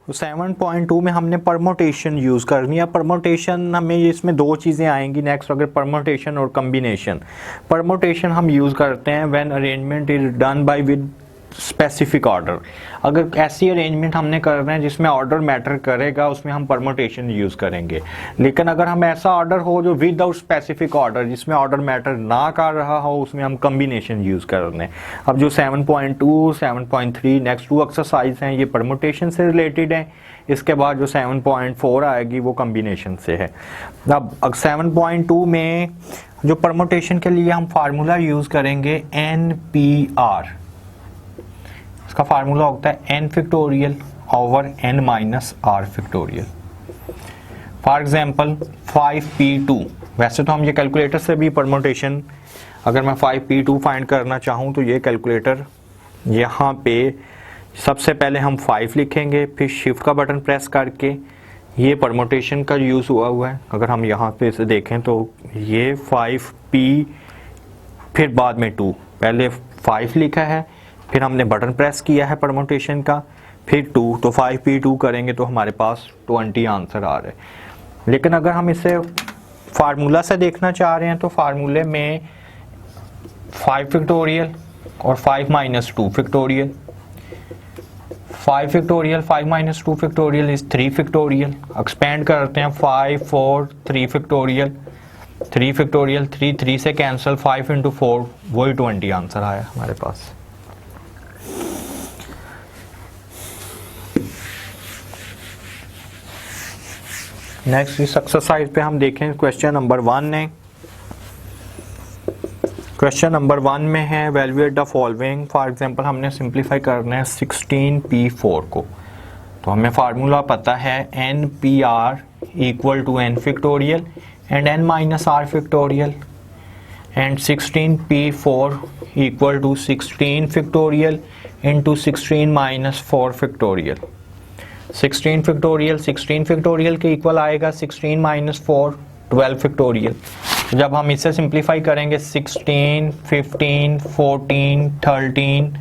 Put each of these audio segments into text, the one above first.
तो 7.2 में हमने परमोटेशन यूज़ करनी है। परमोटेशन हमें इसमें दो चीज़ें आएंगी नेक्स्ट, अगर परमोटेशन और कम्बिनेशन। परमोटेशन हम यूज़ करते हैं when arrangement is done by with specific order. अगर ऐसी अरेंजमेंट हमने करना है जिसमें ऑर्डर मैटर करेगा, उसमें हम परमोटेशन यूज़ करेंगे। लेकिन अगर हम ऐसा ऑर्डर हो जो विदाउट स्पेसिफिक ऑर्डर, जिसमें ऑर्डर मैटर ना कर रहा हो, उसमें हम कम्बिनेशन यूज़ करने। अब जो 7.2, 7.3 नेक्स्ट 2 एक्सरसाइज हैं ये परमोटेशन से रिलेटेड हैं। इसके बाद जो 7.4 आएगी वो कम्बिनेशन से है। अब 7.2 में जो परमोटेशन के लिए हम फार्मूला यूज़ करेंगे NPR। इसका फार्मूला होता है n factorial over n minus r factorial. For example 5p2, वैसे तो हम ये कैलकुलेटर से भी परमोटेशन, अगर मैं 5p2 फाइंड करना चाहूँ तो ये कैलकुलेटर यहाँ पे सबसे पहले हम 5 लिखेंगे, फिर शिफ्ट का बटन प्रेस करके ये परमोटेशन का यूज़ हुआ है। अगर हम यहाँ पे इसे देखें तो ये 5p फिर बाद में 2, पहले 5 लिखा है, फिर हमने बटन प्रेस किया है परमोटेशन का, फिर 2, तो 5p2 करेंगे तो हमारे पास 20 आंसर आ रहा है। लेकिन अगर हम इसे फार्मूला से देखना चाह रहे हैं तो फार्मूले में 5 फैक्टोरियल और 5 minus 2 factorial, 5 factorial 5 minus 2 factorial is 3 factorial. Expand करते हैं 5, 4, 3 फैक्टोरियल, 3 फैक्टोरियल, 3 3 से कैंसिल, 5 इंटू 4 वही 20 आंसर आया हमारे पास। नेक्स्ट इस एक्सरसाइज पे हम देखें क्वेश्चन नंबर 1 है। क्वेश्चन नंबर 1 में है valuate the following. For example हमने सिंप्लीफाई करना है 16p4 को, तो हमें फार्मूला पता है NPR equal to n factorial and n minus r factorial and 16p4 equal to 16 factorial into 16 minus 4 factorial. 16 factorial के इक्वल आएगा 16 माइनस 4 12 फैक्टोरियल। जब हम इसे सिंप्लीफाई करेंगे 16, 15, 14, 13,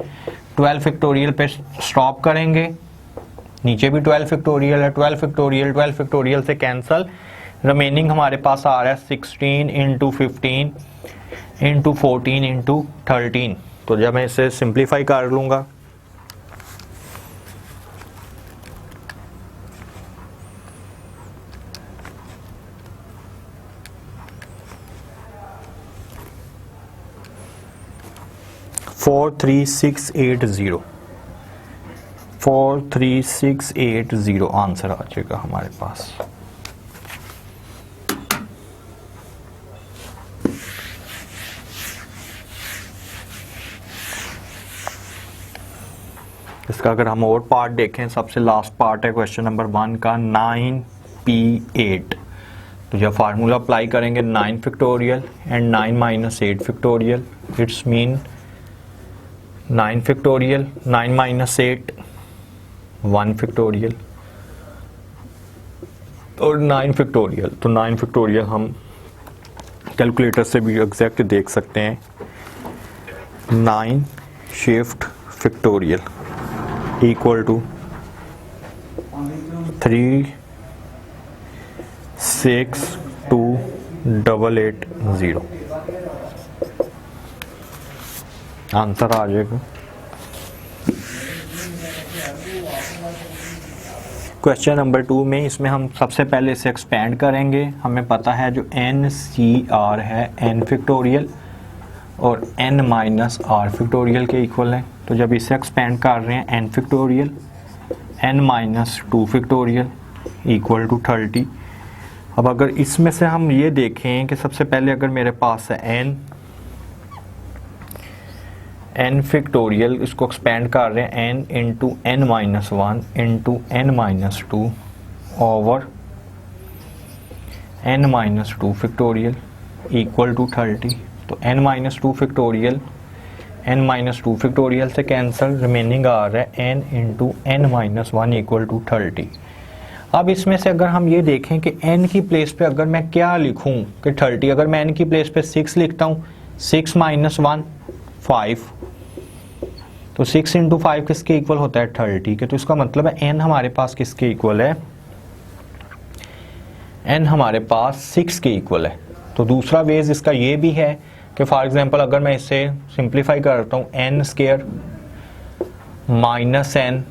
12 फैक्टोरियल पे स्टॉप करेंगे, नीचे भी 12 फैक्टोरियल है, 12 फैक्टोरियल से कैंसल, रिमेनिंग हमारे पास आ रहा है 16 इंटू 15 इंटू 14 इंटू 13। तो जब मैं इसे सिंप्लीफाई कर लूँगा 43680 आंसर आ जाएगा हमारे पास। इसका अगर हम और पार्ट देखें, सबसे लास्ट पार्ट है क्वेश्चन नंबर 1 का 9p8। तो जब फार्मूला अप्लाई करेंगे 9 factorial and 9 minus 8 factorial, it's mean 9 factorial 9 minus 8 1 factorial और 9 फैक्टोरियल। तो 9 फैक्टोरियल हम कैलकुलेटर से भी एग्जैक्ट देख सकते हैं। 9 shift factorial equal to 36280 answer आ जाएगा। क्वेश्चन नंबर 2 में इसमें हम सबसे पहले इसे एक्सपेंड करेंगे। हमें पता है जो NCR है n फैक्टोरियल और n माइनस r फैक्टोरियल के इक्वल है। तो जब इसे एक्सपेंड कर रहे हैं n factorial n minus 2 factorial equal to 30। अब अगर इसमें से हम ये देखें कि सबसे पहले अगर मेरे पास है n फैक्टोरियल, इसको एक्सपेंड कर रहे हैं n into n minus 1 into n minus 2 over n minus 2 factorial equal to 30। तो n minus 2 factorial n minus 2 factorial से कैंसिल, रिमेनिंग आ रहा है n into n minus 1 equal to 30। अब इसमें से अगर हम ये देखें कि n की प्लेस पे अगर मैं क्या लिखूं कि 30, अगर मैं n की प्लेस पे 6 लिखता हूँ, 6 माइनस 1 5, तो 6 इंटू 5 किसके इक्वल होता है 30, ठीक है। तो इसका मतलब है n हमारे पास किसके इक्वल है, n हमारे पास 6 के इक्वल है। तो दूसरा वेज इसका ये भी है कि फॉर एग्जांपल अगर मैं इसे सिंप्लीफाई करता हूँ n square minus n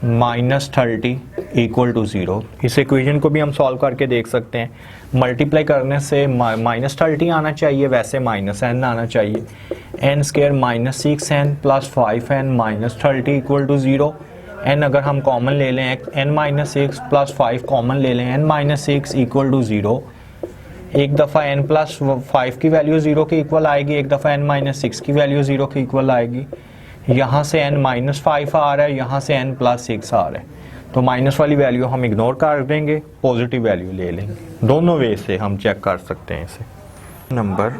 minus 30 equal to 0, इस इक्वेशन को भी हम सॉल्व करके देख सकते हैं। मल्टीप्लाई करने से माइनस 30 आना चाहिए, वैसे माइनस n आना चाहिए। n square minus 6n plus 5n minus 30 equal to 0। n अगर हम कॉमन ले लें, n माइनस 6 प्लस 5 कॉमन ले लें, n माइनस 6 इक्वल टू 0। एक दफ़ा n प्लस 5 की वैल्यू 0 के इक्वल आएगी, एक दफ़ा n माइनस 6 की वैल्यू 0 के इक्वल आएगी। यहाँ से n माइनस 5 आ रहा है, यहाँ से n प्लस 6 आ रहा है, तो माइनस वाली वैल्यू हम इग्नोर कर देंगे, पॉजिटिव वैल्यू ले लेंगे। दोनों वे से हम चेक कर सकते हैं इसे। नंबर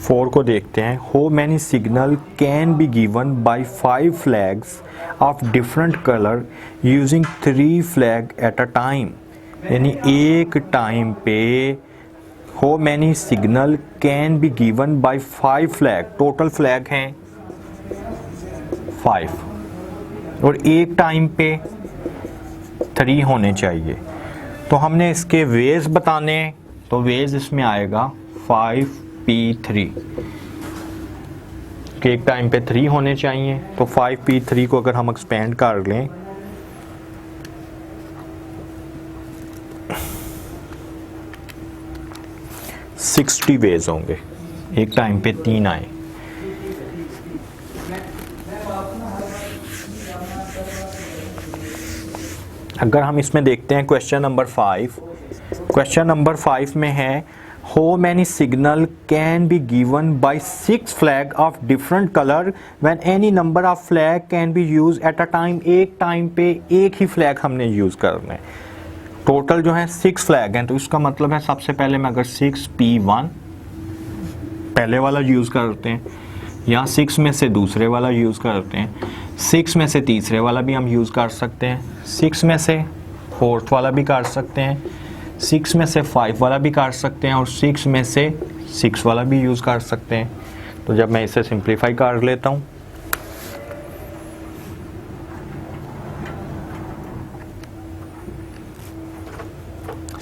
4 को देखते हैं। How many signal can be given by 5 flags of different color using 3 flag at a time, यानी एक टाइम पे How many signal can be given by 5 flag, total flag हैं 5 और एक टाइम पे 3 होने चाहिए। तो हमने इसके वेज बताने हैं, तो वेज इसमें आएगा 5p3 कि एक टाइम पे 3 होने चाहिए। तो 5p3 को अगर हम एक्सपेंड कर लें, सिक्सटी वेज होंगे, एक टाइम पे 3 आए। अगर हम इसमें देखते हैं क्वेश्चन नंबर 5, क्वेश्चन नंबर 5 में है How many signal can be given by 6 flag of different color when any number of flag can be used at a time, एक टाइम पे एक ही फ्लैग हमने यूज करना है। टोटल जो है 6 फ्लैग हैं, तो इसका मतलब है सबसे पहले मैं अगर 6p1 पहले वाला यूज़ करते हैं, या 6 में से दूसरे वाला यूज़ करते हैं, 6 में से तीसरे वाला भी हम यूज़ कर सकते हैं, 6 में से फोर्थ वाला भी कर सकते हैं, 6 में से 5 वाला भी कर सकते हैं, और 6 में से 6 वाला भी यूज़ कर सकते हैं। तो जब मैं इसे सिंप्लीफाई कर लेता हूँ,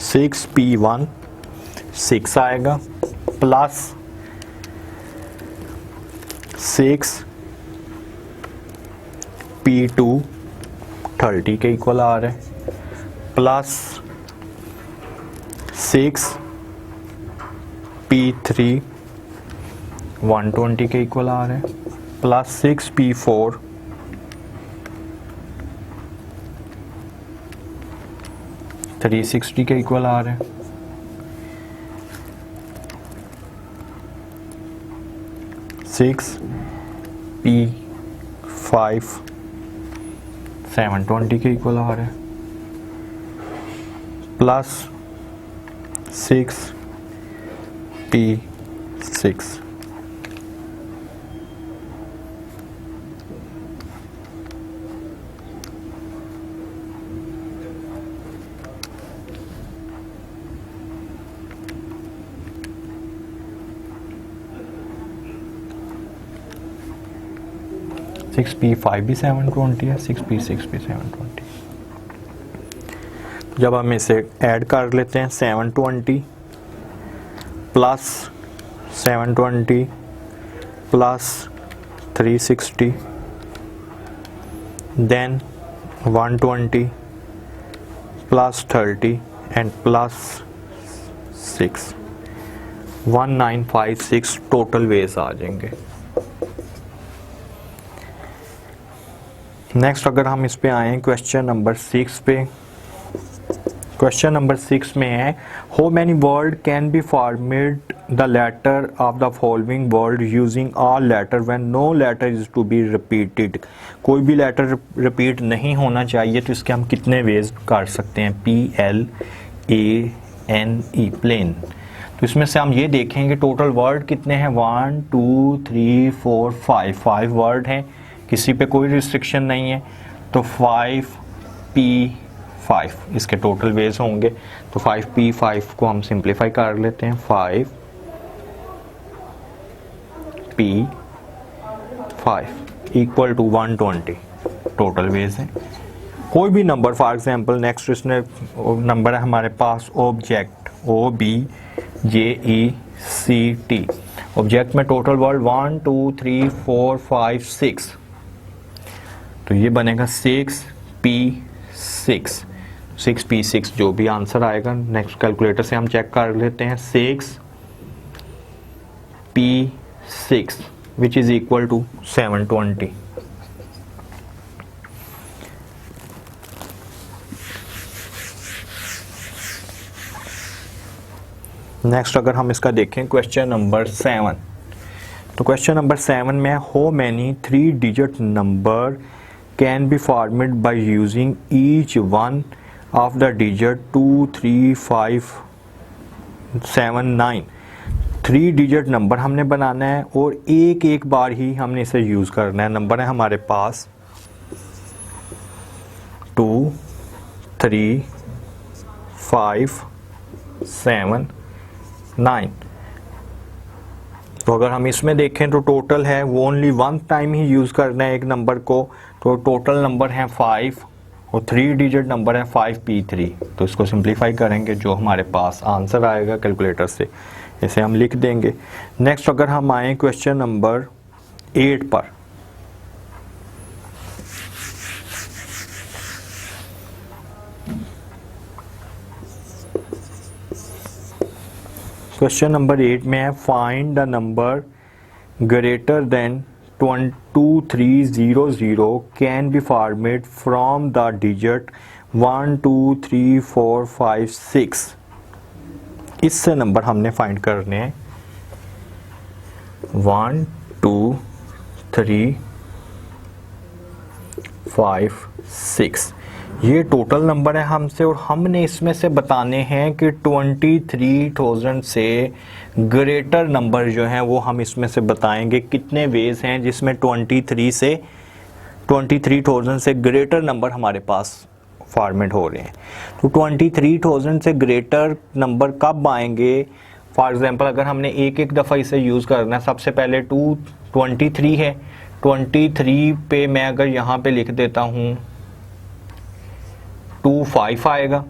सिक्स p1 6 आएगा प्लस 6p2 30 के इक्वल आ रहा है, प्लस 6p3 120 के इक्वल आ रहा है, प्लस 6p4 360 के इक्वल आ रहा है, 6p5 720 के इक्वल आ रहा है, प्लस 6p6 6p5 भी 720 है, 6p6 भी 720। जब हम इसे ऐड कर लेते हैं 720 plus 720 plus 360 then 120 plus 30 and plus 6 1956 total ways आ जाएंगे। नेक्स्ट अगर हम इस पे आए क्वेश्चन नंबर 6 पे, क्वेश्चन नंबर 6 में है how many word can be format the letter of the following word using all letter when no letter is to be repeated, कोई भी लेटर रिपीट नहीं होना चाहिए। तो इसके हम कितने वेज कर सकते हैं, PLANE प्लेन। तो इसमें से हम ये देखेंगे टोटल वर्ड कितने हैं, 1 2 3 4 5 वर्ड हैं, किसी पे कोई रिस्ट्रिक्शन नहीं है। तो 5p5 5, इसके टोटल वेज होंगे। तो 5p5 को हम सिंप्लीफाई कर लेते हैं, 5p5 equal to 120 total veg है। कोई भी नंबर, फॉर एग्जांपल नेक्स्ट इसने नंबर है हमारे पास ऑब्जेक्ट OBJECT, ऑब्जेक्ट में टोटल वर्ड 1 2 3 4 5 6, तो ये बनेगा 6p6 जो भी आंसर आएगा नेक्स्ट कैलकुलेटर से हम चेक कर लेते हैं। 6p6 which is equal to 720। Next अगर हम इसका देखें क्वेश्चन नंबर 7, तो क्वेश्चन नंबर 7 में how many 3 digit number can be formed by using each one of the digit 2 3 5 7 9। 3 digit number हमने बनाना है और एक एक बार ही हमने इसे यूज़ करना है। नंबर है हमारे पास 2 3 5 7 9। तो अगर हम इसमें देखें तो टोटल है वो ओनली वन टाइम ही यूज़ करना है एक नंबर को, तो टोटल नंबर है 5 और 3 डिजिट नंबर है 5p3। तो इसको सिंप्लीफाई करेंगे, जो हमारे पास आंसर आएगा कैलकुलेटर से इसे हम लिख देंगे। नेक्स्ट अगर हम आए क्वेश्चन नंबर 8 पर, क्वेश्चन नंबर 8 में है find the number greater than 2300 can be formed from the digit 1 2 3 4 5 6। इससे नंबर हमने फाइंड करने हैं 1 2 3 5 6। ये टोटल नंबर है हमसे और हमने इसमें से बताने हैं कि 23,000 से ग्रेटर नंबर जो हैं वो हम इसमें से बताएंगे कितने वेज हैं जिसमें 23,000 से ग्रेटर नंबर हमारे पास फॉर्मेट हो रहे हैं। तो 23,000 से ग्रेटर नंबर कब आएंगे? फॉर एग्जांपल अगर हमने एक एक दफ़ा इसे यूज़ करना है, सबसे पहले 23 है, 23 पे मैं अगर यहाँ पे लिख देता हूँ 25 आएगा,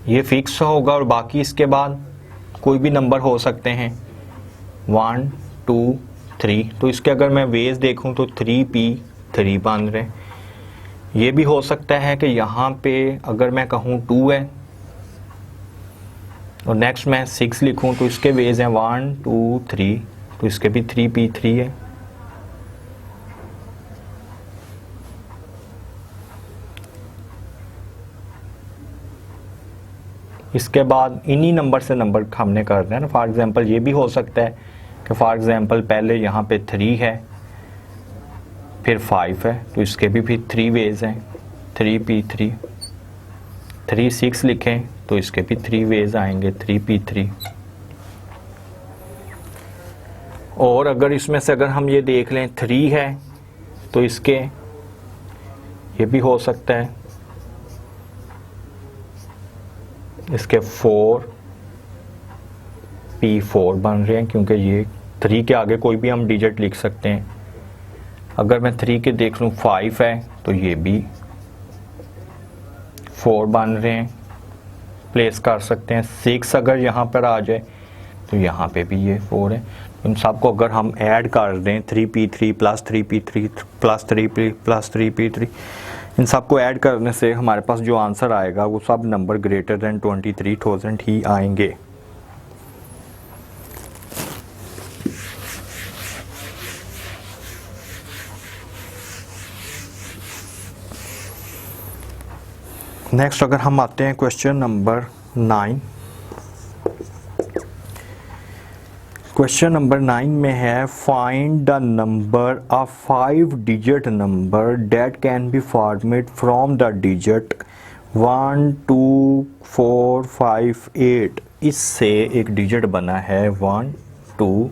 ये फिक्स होगा और बाकी इसके बाद कोई भी नंबर हो सकते हैं 1 2 3। तो इसके अगर मैं वेज देखूं तो 3p3 बन रहे। ये भी हो सकता है कि यहाँ पे अगर मैं कहूँ 2 है और नेक्स्ट मैं 6 लिखूं तो इसके वेज हैं 1 2 3, तो इसके भी 3p3 है। इसके बाद इन्हीं नंबर से नंबर हमने करना है ना। फॉर एग्जांपल ये भी हो सकता है कि फॉर एग्जांपल पहले यहाँ पे 3 है फिर 5 है, तो इसके भी फिर 3 वेज हैं 3p3। 3 6 लिखें तो इसके भी 3 वेज आएंगे 3p3। और अगर इसमें से अगर हम ये देख लें 3 है तो इसके ये भी हो सकता है, इसके 4p4 बन रहे हैं क्योंकि ये 3 के आगे कोई भी हम डिजिट लिख सकते हैं। अगर मैं 3 के देख लूँ 5 है तो ये भी 4 बन रहे हैं, प्लेस कर सकते हैं। 6 अगर यहाँ पर आ जाए तो यहाँ पे भी ये 4 है। इन सबको अगर हम ऐड कर दें 3p3 plus 3p3 plus 3p plus 3p3, इन सबको ऐड करने से हमारे पास जो आंसर आएगा वो सब नंबर ग्रेटर देन 23,000 ही आएंगे। नेक्स्ट अगर हम आते हैं क्वेश्चन नंबर 9। क्वेश्चन नंबर 9 में है find the number of 5 digit number that can be formed from the digit 1 2 4 5 8। इससे एक डिजिट बना है 1 2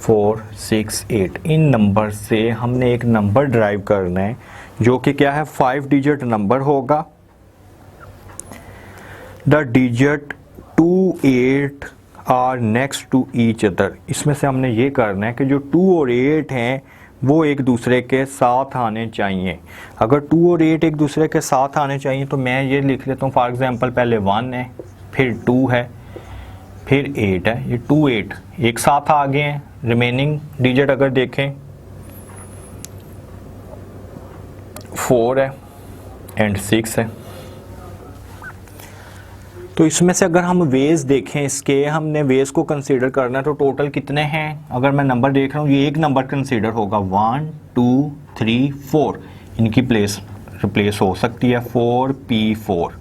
4 6 8। इन नंबर से हमने एक नंबर ड्राइव करना है जो कि क्या है 5 डिजिट नंबर होगा। The digit 2 8 are next to each other. इसमें से हमने ये करना है कि जो 2 और 8 हैं वो एक दूसरे के साथ आने चाहिए। अगर 2 और 8 एक दूसरे के साथ आने चाहिए तो मैं ये लिख लेता हूँ फॉर एग्जांपल, पहले 1 है, फिर 2 है, फिर 8 है। ये 2 8 एक साथ आ गए हैं। रिमेनिंग डिजिट अगर देखें 4 है एंड 6 है। तो इसमें से अगर हम वेज देखें इसके, हमने वेज को कंसीडर करना है तो टोटल कितने हैं। अगर मैं नंबर देख रहा हूँ ये एक नंबर कंसीडर होगा 1 2 3 4, इनकी प्लेस रिप्लेस हो सकती है 4p4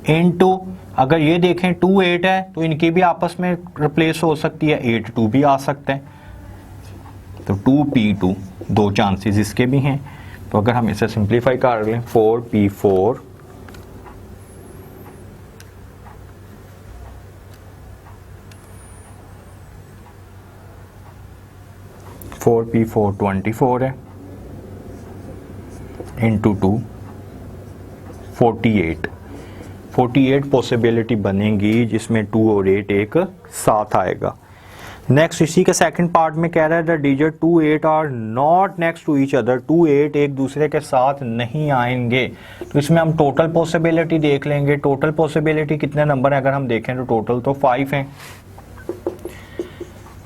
इनटू, अगर ये देखें 2 8 है तो इनकी भी आपस में रिप्लेस हो सकती है, 8 2 भी आ सकते हैं, तो 2p2, दो चांसेस इसके भी हैं। तो अगर हम इसे सिंप्लीफाई कर लें 4p4 4p4 24 है इंटू 2 48 पॉसिबिलिटी बनेगी जिसमें 2 और 8 एक साथ आएगा। नेक्स्ट इसी के सेकंड पार्ट में कह रहा है the digit 2 8 are not next to each other. 2 8 एक दूसरे के साथ नहीं आएंगे। तो इसमें हम टोटल पॉसिबिलिटी देख लेंगे। टोटल पॉसिबिलिटी कितने नंबर है अगर हम देखें तो टोटल तो 5 हैं,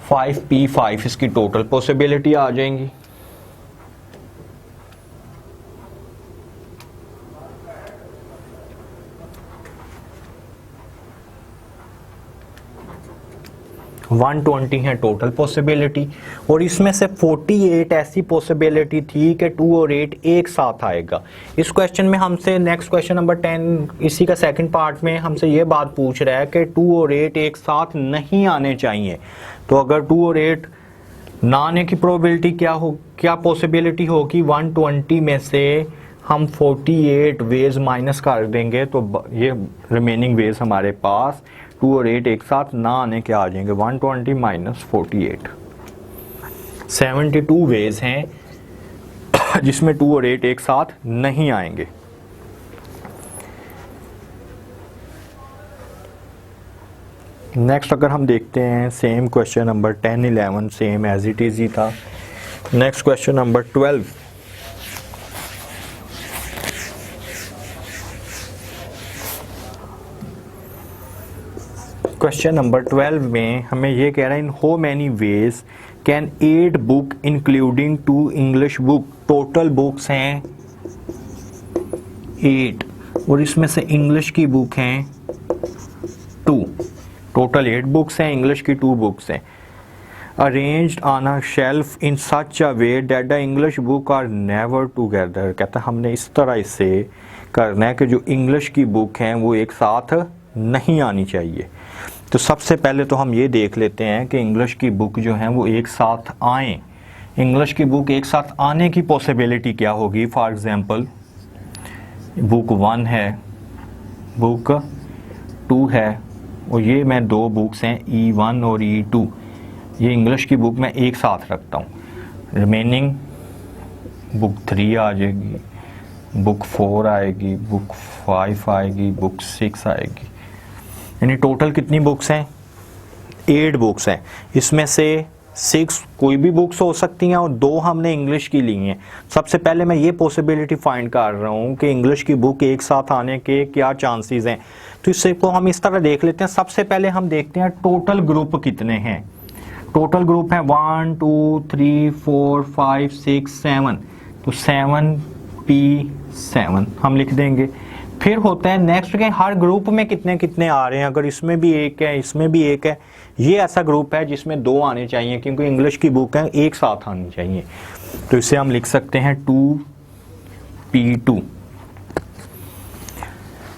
5p5 इसकी टोटल पॉसिबिलिटी आ जाएंगी। वन 120 है टोटल पॉसिबिलिटी, और इसमें से 48 ऐसी पॉसिबिलिटी थी कि 2 और 8 एक साथ आएगा। इस क्वेश्चन में हमसे नेक्स्ट क्वेश्चन नंबर 10 इसी का सेकंड पार्ट में हमसे ये बात पूछ रहा है कि 2 और 8 एक साथ नहीं आने चाहिए। तो अगर 2 और 8 ना आने की प्रोबेबिलिटी क्या पॉसिबिलिटी होगी, 120 में से हम 48 वेज माइनस कर देंगे तो ये रिमेनिंग वेज हमारे पास 2 और 8 एक साथ ना आने के आ जाएंगे। 120 माइनस 48 72 वेज हैं जिसमें 2 और 8 एक साथ नहीं आएंगे। नेक्स्ट अगर हम देखते हैं same question number 10 11 same as it is ही था। Next question number 12, question number 12 में हमें ये कह रहा है in how many ways can 8 book including 2 English book. Total books हैं 8 और इसमें से इंग्लिश की बुक हैं 2। टोटल 8 बुक्स हैं, इंग्लिश की 2 बुक्स हैं। Arranged on a shelf in such a way that the English book are never together. कहता है हमने इस तरह से करना है कि जो इंग्लिश की बुक हैं वो एक साथ नहीं आनी चाहिए। तो सबसे पहले तो हम ये देख लेते हैं कि इंग्लिश की बुक जो हैं वो एक साथ आएँ। इंग्लिश की बुक एक साथ आने की पॉसिबिलिटी क्या होगी। फॉर एग्जांपल बुक 1 है, बुक 2 है, और ये मैं 2 बुक्स हैं E1 और E2, ये इंग्लिश की बुक मैं एक साथ रखता हूँ। रिमेनिंग बुक 3 आ जाएगी, बुक 4 आएगी, बुक 5 आएगी, बुक 6 आएगी। यानी टोटल कितनी बुक्स हैं, 8 बुक्स हैं। इसमें से 6 कोई भी बुक्स हो सकती हैं और 2 हमने इंग्लिश की ली हैं। सबसे पहले मैं ये पॉसिबिलिटी फाइंड कर रहा हूँ कि इंग्लिश की बुक एक साथ आने के क्या चांसेस हैं। तो इससे को हम इस तरह देख लेते हैं। सबसे पहले हम देखते हैं टोटल ग्रुप कितने हैं। टोटल ग्रुप है 1 2 3 4 5 6 7, तो 7p7 हम लिख देंगे। फिर होता है नेक्स्ट के हर ग्रुप में कितने कितने आ रहे हैं। अगर इसमें भी 1 है, इसमें भी 1 है, ये ऐसा ग्रुप है जिसमें 2 आने चाहिए क्योंकि इंग्लिश की बुक है एक साथ आनी चाहिए। तो इसे हम लिख सकते हैं 2p2।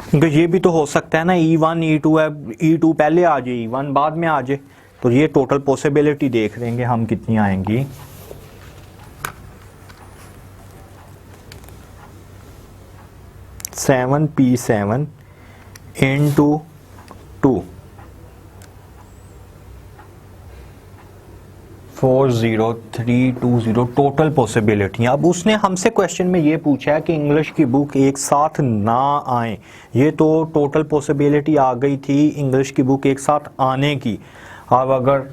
क्योंकि ये भी तो हो सकता है ना E1 E2 है, E2 पहले आ जाए E1 बाद में आ जाए। तो ये टोटल पॉसिबिलिटी देख लेंगे हम कितनी आएंगी। Seven P7 into 2 40320 total possibility. अब उसने हमसे क्वेश्चन में ये पूछा है कि इंग्लिश की बुक एक साथ ना आए, ये तो टोटल पॉसिबिलिटी आ गई थी इंग्लिश की बुक एक साथ आने की। अब अगर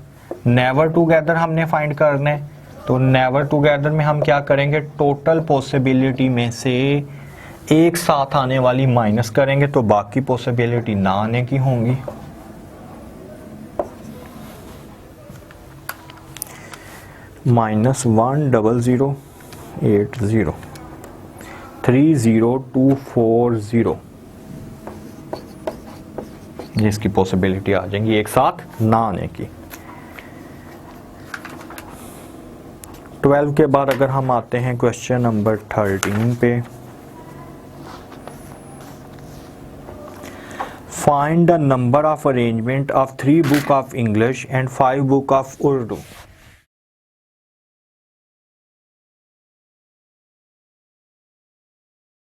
नेवर टुगेदर हमने फाइंड करना है तो नेवर टुगेदर में हम क्या करेंगे, टोटल पॉसिबिलिटी में से एक साथ आने वाली माइनस करेंगे तो बाकी पॉसिबिलिटी ना आने की होंगी। -10080 30240 ये इसकी पॉसिबिलिटी आ जाएंगी एक साथ ना आने की। 12 के बाद अगर हम आते हैं क्वेश्चन नंबर 13 पे, find the number of arrangement of 3 book of English and 5 book of Urdu.